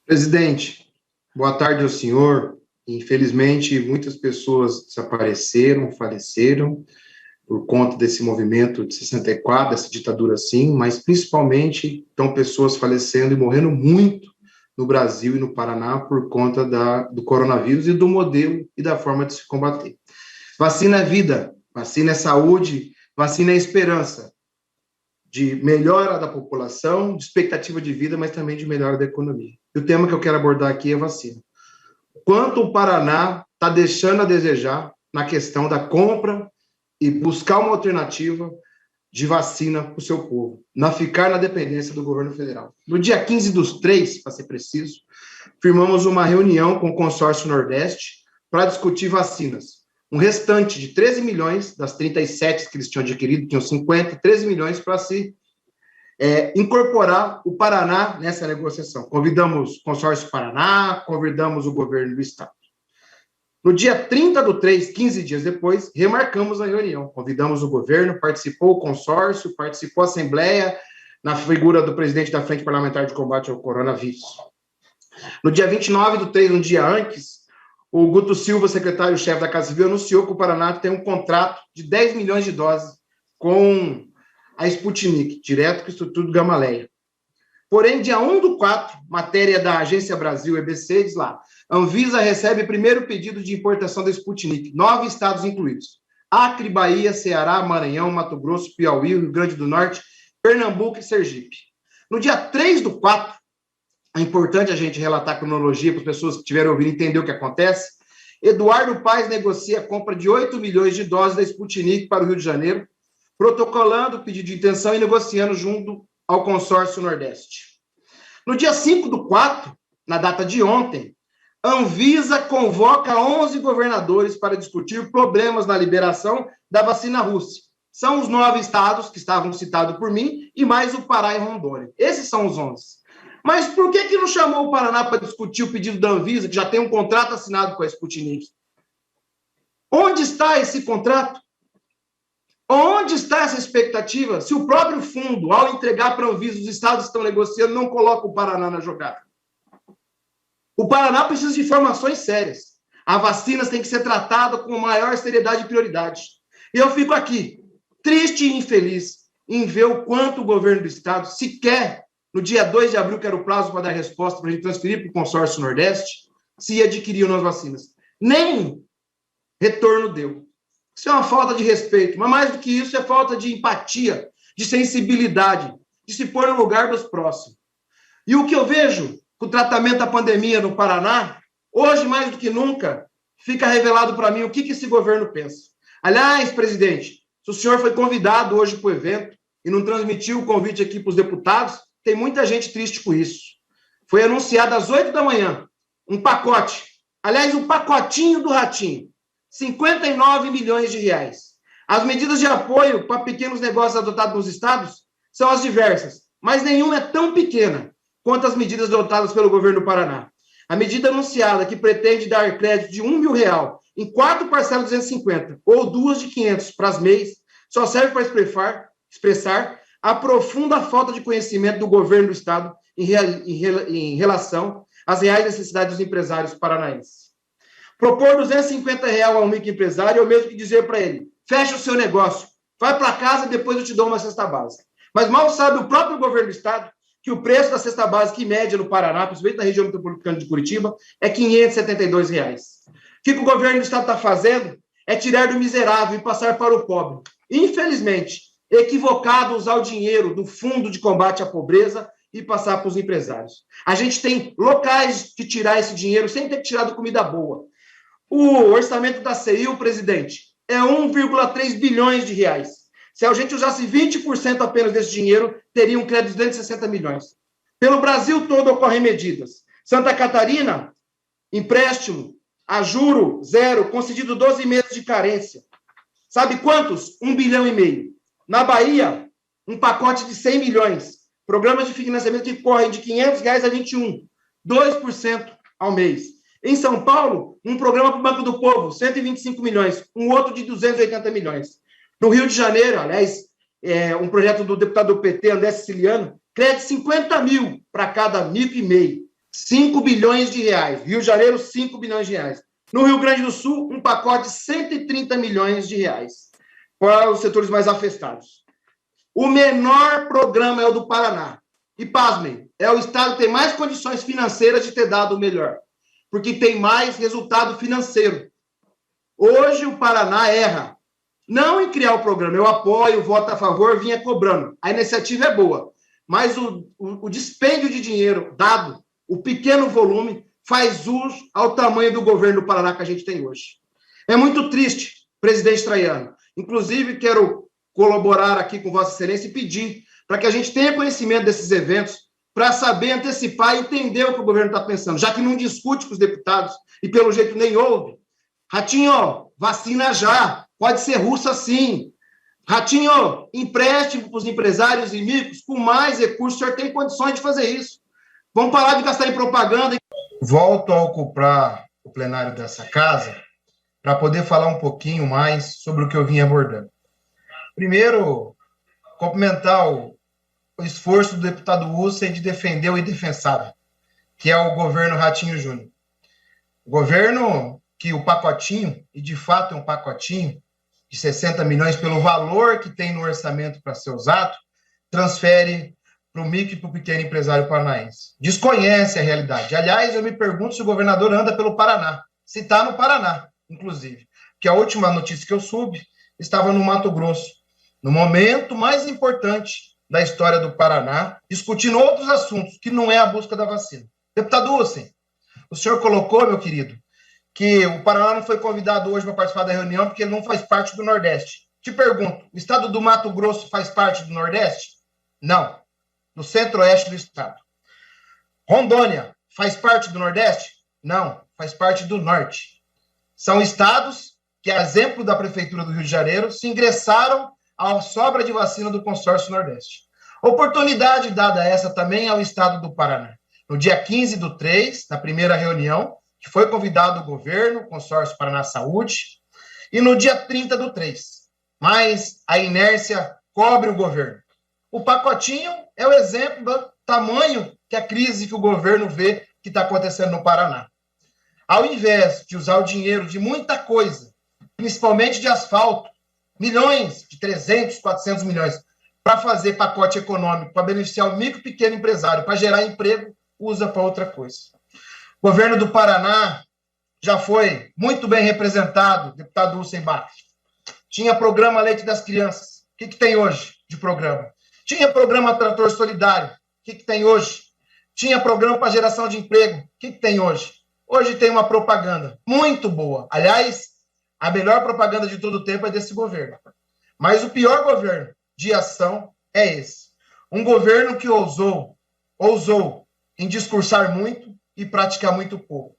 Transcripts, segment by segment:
Presidente, boa tarde ao senhor. Infelizmente, muitas pessoas desapareceram, faleceram por conta desse movimento de 64, dessa ditadura sim, mas principalmente estão pessoas falecendo e morrendo muito no Brasil e no Paraná por conta do coronavírus e do modelo e da forma de se combater. Vacina é vida, vacina é saúde, vacina é esperança de melhora da população, de expectativa de vida, mas também de melhora da economia. E o tema que eu quero abordar aqui é vacina. Quanto o Paraná está deixando a desejar na questão da compra e buscar uma alternativa de vacina para o seu povo, não ficar na dependência do governo federal. No dia 15/3, para ser preciso, firmamos uma reunião com o Consórcio Nordeste para discutir vacinas. Um restante de 13 milhões, das 37 que eles tinham adquirido, tinham 50, 13 milhões para se incorporar o Paraná nessa negociação. Convidamos o Consórcio Paraná, convidamos o governo do estado. No dia 30/3, 15 dias depois, remarcamos a reunião. Convidamos o governo, participou o consórcio, participou a Assembleia, na figura do presidente da Frente Parlamentar de Combate ao Coronavírus. No dia 29/3, um dia antes, o Guto Silva, secretário-chefe da Casa Civil, anunciou que o Paraná tem um contrato de 10 milhões de doses com a Sputnik, direto com o Instituto Gamaleia. Porém, dia 1/4, matéria da Agência Brasil, EBC, diz lá, Anvisa recebe primeiro pedido de importação da Sputnik, 9 estados incluídos, Acre, Bahia, Ceará, Maranhão, Mato Grosso, Piauí, Rio Grande do Norte, Pernambuco e Sergipe. No dia 3/4, é importante a gente relatar a cronologia para as pessoas que estiverem ouvindo entender o que acontece, Eduardo Paes negocia a compra de 8 milhões de doses da Sputnik para o Rio de Janeiro, protocolando o pedido de intenção e negociando junto ao Consórcio Nordeste. No dia 5/4, na data de ontem, Anvisa convoca 11 governadores para discutir problemas na liberação da vacina russa. São os 9 estados que estavam citados por mim e mais o Pará e Rondônia. Esses são os 11. Mas por que não chamou o Paraná para discutir o pedido da Anvisa, que já tem um contrato assinado com a Sputnik? Onde está esse contrato? Onde está essa expectativa? Se o próprio fundo, ao entregar para a Anvisa, os estados que estão negociando, não coloca o Paraná na jogada. O Paraná precisa de informações sérias. A vacina tem que ser tratada com maior seriedade e prioridade. E eu fico aqui, triste e infeliz, em ver o quanto o governo do estado sequer, no dia 2 de abril, que era o prazo para dar resposta, para a gente transferir para o Consórcio Nordeste, se adquiriam as vacinas. Nem retorno deu. Isso é uma falta de respeito, mas mais do que isso é falta de empatia, de sensibilidade, de se pôr no lugar dos próximos. E o que eu vejo com o tratamento da pandemia no Paraná, hoje mais do que nunca, fica revelado para mim o que esse governo pensa. Aliás, presidente, se o senhor foi convidado hoje para o evento e não transmitiu o convite aqui para os deputados, tem muita gente triste com isso. Foi anunciado às 8 da manhã um pacote, aliás, um pacotinho do Ratinho, 59 milhões de reais. As medidas de apoio para pequenos negócios adotadas nos estados são as diversas, mas nenhuma é tão pequena quanto as medidas adotadas pelo governo do Paraná. A medida anunciada, que pretende dar crédito de R$1 mil em 4 parcelas de 250 ou 2 de 500 para as MEIs, só serve para expressar a profunda falta de conhecimento do governo do estado em relação às reais necessidades dos empresários paranaenses. Propor R$250 ao microempresário é o mesmo que dizer para ele, fecha o seu negócio, vai para casa e depois eu te dou uma cesta básica. Mas mal sabe o próprio governo do estado que o preço da cesta básica, em média, no Paraná, principalmente na região metropolitana de Curitiba, é R$572. O que o governo do estado está fazendo é tirar do miserável e passar para o pobre. Infelizmente, equivocado usar o dinheiro do Fundo de Combate à Pobreza e passar para os empresários. A gente tem locais de tirar esse dinheiro sem ter tirado comida boa. O orçamento da CEIU, presidente, é 1,3 bilhões de reais. Se a gente usasse 20% apenas desse dinheiro, teria um crédito de 260 milhões. Pelo Brasil todo ocorrem medidas. Santa Catarina, empréstimo a juro zero, concedido 12 meses de carência. Sabe quantos? 1,5 bilhão. Na Bahia, um pacote de 100 milhões. Programas de financiamento que correm de R$500 a 21, 2% ao mês. Em São Paulo, um programa para o Banco do Povo, 125 milhões, um outro de 280 milhões. No Rio de Janeiro, aliás, um projeto do deputado do PT, André Siciliano, crédito 50 mil para cada micro e meio. 5 bilhões de reais. Rio de Janeiro, 5 bilhões de reais. No Rio Grande do Sul, um pacote de 130 milhões de reais para os setores mais afetados. O menor programa é o do Paraná. E, pasmem, é o estado que tem mais condições financeiras de ter dado o melhor, porque tem mais resultado financeiro. Hoje, o Paraná erra. Não em criar o programa, eu apoio, voto a favor, vinha cobrando. A iniciativa é boa, mas o dispêndio de dinheiro dado, o pequeno volume, faz jus ao tamanho do governo do Paraná que a gente tem hoje. É muito triste, presidente Traiano. Inclusive, quero colaborar aqui com Vossa Excelência e pedir para que a gente tenha conhecimento desses eventos, para saber antecipar e entender o que o governo está pensando, já que não discute com os deputados e, pelo jeito, nem ouve. Ratinho, vacina já, pode ser russa sim. Ratinho, empréstimo para os empresários e micros com mais recursos, o senhor tem condições de fazer isso. Vamos parar de gastar em propaganda. Volto a ocupar o plenário dessa casa para poder falar um pouquinho mais sobre o que eu vim abordando. Primeiro, cumprimentar o esforço do deputado Hussein de defender o indefensável, que é o governo Ratinho Júnior. O governo que o pacotinho, e de fato é um pacotinho, de 60 milhões, pelo valor que tem no orçamento para ser usado, transfere para o micro e para o pequeno empresário paranaense. Desconhece a realidade. Aliás, eu me pergunto se o governador anda pelo Paraná, se está no Paraná, inclusive, porque a última notícia que eu soube estava no Mato Grosso, no momento mais importante da história do Paraná, discutindo outros assuntos, que não é a busca da vacina. Deputado Hussein, o senhor colocou, meu querido, que o Paraná não foi convidado hoje para participar da reunião porque ele não faz parte do Nordeste. Te pergunto, o estado do Mato Grosso faz parte do Nordeste? Não, do Centro-Oeste do estado. Rondônia faz parte do Nordeste? Não, faz parte do Norte. São estados que, a exemplo da Prefeitura do Rio de Janeiro, se ingressaram à sobra de vacina do consórcio Nordeste. Oportunidade dada essa também ao estado do Paraná. No dia 15/3, na primeira reunião, que foi convidado o governo, o consórcio Paraná Saúde, e no dia 30/3. Mas a inércia cobre o governo. O pacotinho é o exemplo do tamanho que a crise que o governo vê que está acontecendo no Paraná. Ao invés de usar o dinheiro de muita coisa, principalmente de asfalto, milhões, de 300, 400 milhões, para fazer pacote econômico, para beneficiar o micro e pequeno empresário, para gerar emprego, usa para outra coisa. O governo do Paraná já foi muito bem representado, deputado Hussein Bach. Tinha programa Leite das Crianças. O que tem hoje de programa? Tinha programa Trator Solidário. O que tem hoje? Tinha programa para geração de emprego. O que tem hoje? Hoje tem uma propaganda muito boa. Aliás, a melhor propaganda de todo o tempo é desse governo. Mas o pior governo de ação é esse. Um governo que ousou em discursar muito e praticar muito pouco.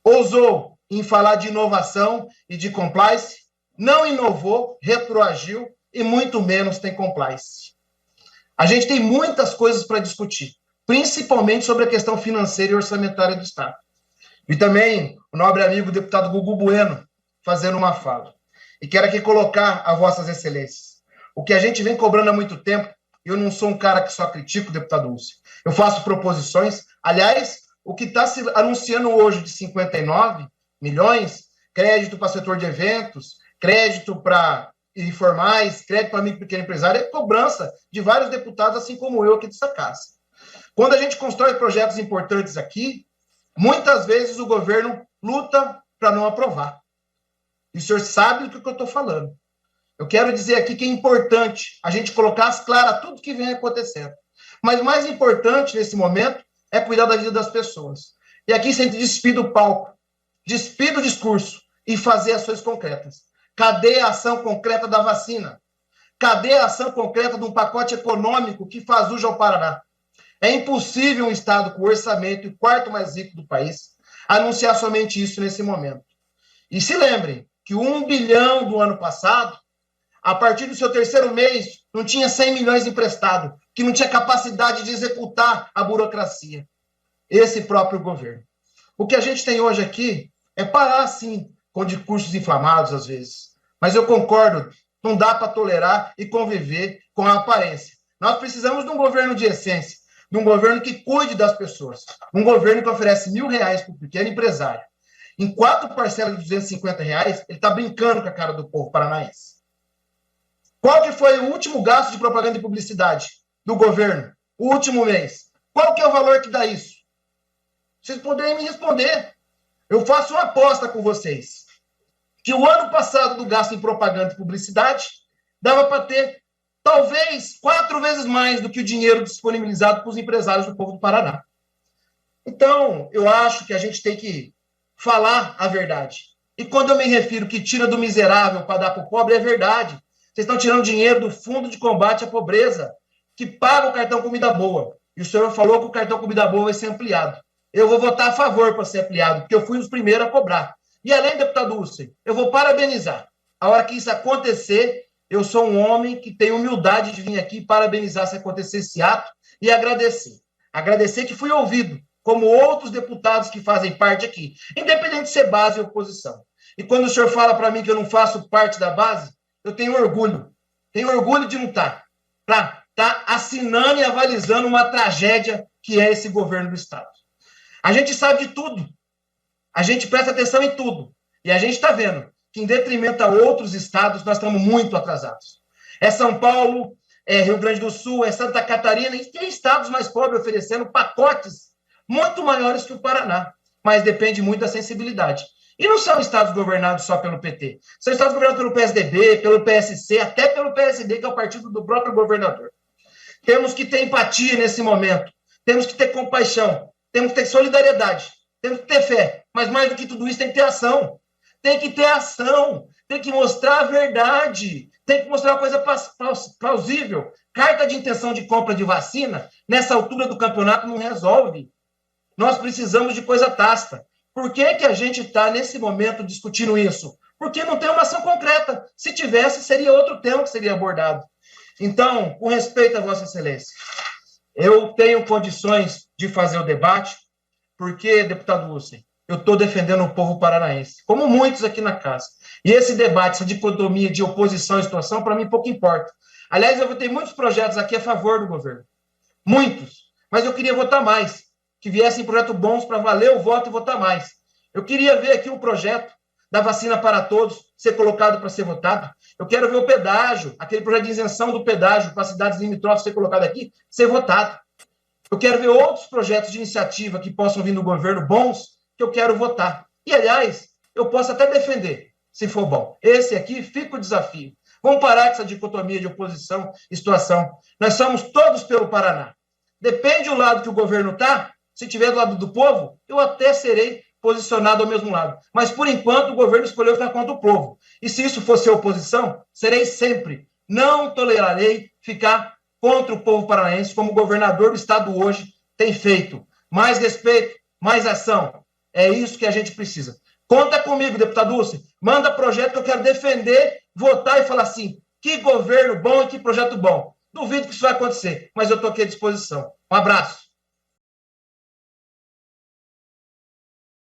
Ousou em falar de inovação e de compliance, não inovou, retroagiu e muito menos tem compliance. A gente tem muitas coisas para discutir, principalmente sobre a questão financeira e orçamentária do Estado. E também o nobre amigo deputado Gugu Bueno fazendo uma fala. E quero aqui colocar a vossas excelências. O que a gente vem cobrando há muito tempo, eu não sou um cara que só critico o deputado Hussein. Eu faço proposições. Aliás, o que está se anunciando hoje de 59 milhões, crédito para setor de eventos, crédito para informais, crédito para micro e pequeno empresário, é cobrança de vários deputados, assim como eu aqui dessa casa. Quando a gente constrói projetos importantes aqui, muitas vezes o governo luta para não aprovar. E o senhor sabe do que eu estou falando. Eu quero dizer aqui que é importante a gente colocar às claras tudo que vem acontecendo. Mas o mais importante nesse momento é cuidar da vida das pessoas. E aqui sempre despida o palco, despida o discurso e fazer ações concretas. Cadê a ação concreta da vacina? Cadê a ação concreta de um pacote econômico que faz uso ao Paraná? É impossível um Estado com orçamento e quarto mais rico do país anunciar somente isso nesse momento. E se lembrem que o 1 bilhão do ano passado, a partir do seu terceiro mês, não tinha 100 milhões emprestado, que não tinha capacidade de executar a burocracia. Esse próprio governo. O que a gente tem hoje aqui é parar, sim, com discursos inflamados, às vezes. Mas eu concordo, não dá para tolerar e conviver com a aparência. Nós precisamos de um governo de essência, num governo que cuide das pessoas, um governo que oferece R$1.000 para o pequeno empresário, em 4 parcelas de R$250, ele está brincando com a cara do povo paranaense. Qual que foi o último gasto de propaganda e publicidade do governo? O último mês. Qual que é o valor que dá isso? Vocês poderem me responder. Eu faço uma aposta com vocês. Que o ano passado do gasto em propaganda e publicidade dava para ter, talvez, 4 vezes mais do que o dinheiro disponibilizado para os empresários do povo do Paraná. Então, eu acho que a gente tem que falar a verdade. E quando eu me refiro que tira do miserável para dar para o pobre, é verdade. Vocês estão tirando dinheiro do Fundo de Combate à Pobreza, que paga o cartão Comida Boa. E o senhor falou que o cartão Comida Boa vai ser ampliado. Eu vou votar a favor para ser ampliado, porque eu fui um dos primeiros a cobrar. E além, deputado Hussein, eu vou parabenizar. A hora que isso acontecer, eu sou um homem que tem humildade de vir aqui parabenizar se acontecer esse ato e agradecer. Agradecer que fui ouvido, como outros deputados que fazem parte aqui, independente de ser base ou oposição. E quando o senhor fala para mim que eu não faço parte da base, eu tenho orgulho. Tenho orgulho de não estar. Para estar assinando e avalizando uma tragédia que é esse governo do Estado. A gente sabe de tudo. A gente presta atenção em tudo. E a gente está vendo que, em detrimento a outros estados, nós estamos muito atrasados. É São Paulo, é Rio Grande do Sul, é Santa Catarina, e tem estados mais pobres oferecendo pacotes muito maiores que o Paraná. Mas depende muito da sensibilidade. E não são estados governados só pelo PT. São estados governados pelo PSDB, pelo PSC, até pelo PSD, que é o partido do próprio governador. Temos que ter empatia nesse momento. Temos que ter compaixão. Temos que ter solidariedade. Temos que ter fé. Mas mais do que tudo isso, tem que ter ação. Tem que ter ação. Tem que mostrar a verdade. Tem que mostrar uma coisa plausível. Carta de intenção de compra de vacina, nessa altura do campeonato, não resolve. Nós precisamos de coisa tácita. Por que que a gente está, nesse momento, discutindo isso? Porque não tem uma ação concreta. Se tivesse, seria outro tema que seria abordado. Então, com respeito a Vossa Excelência, eu tenho condições de fazer o debate, porque, deputado Hussein, eu estou defendendo o povo paranaense, como muitos aqui na casa. E esse debate, essa dicotomia de oposição e situação, para mim, pouco importa. Aliás, eu votei muitos projetos aqui a favor do governo. Muitos. Mas eu queria votar mais. Que viessem projetos bons para valer o voto e votar mais. Eu queria ver aqui o projeto da vacina para todos ser colocado para ser votado. Eu quero ver o pedágio, aquele projeto de isenção do pedágio para cidades limítrofes ser colocado aqui, ser votado. Eu quero ver outros projetos de iniciativa que possam vir do governo bons, que eu quero votar. E, aliás, eu posso até defender, se for bom. Esse aqui fica o desafio. Vamos parar com essa dicotomia de oposição e situação. Nós somos todos pelo Paraná. Depende do lado que o governo está. Se estiver do lado do povo, eu até serei posicionado ao mesmo lado. Mas, por enquanto, o governo escolheu ficar contra o povo. E se isso fosse oposição, serei sempre. Não tolerarei ficar contra o povo paranaense, como o governador do estado hoje tem feito. Mais respeito, mais ação. É isso que a gente precisa. Conta comigo, deputado Hussein. Manda projeto que eu quero defender, votar e falar assim, que governo bom e que projeto bom. Duvido que isso vai acontecer, mas eu estou aqui à disposição. Um abraço.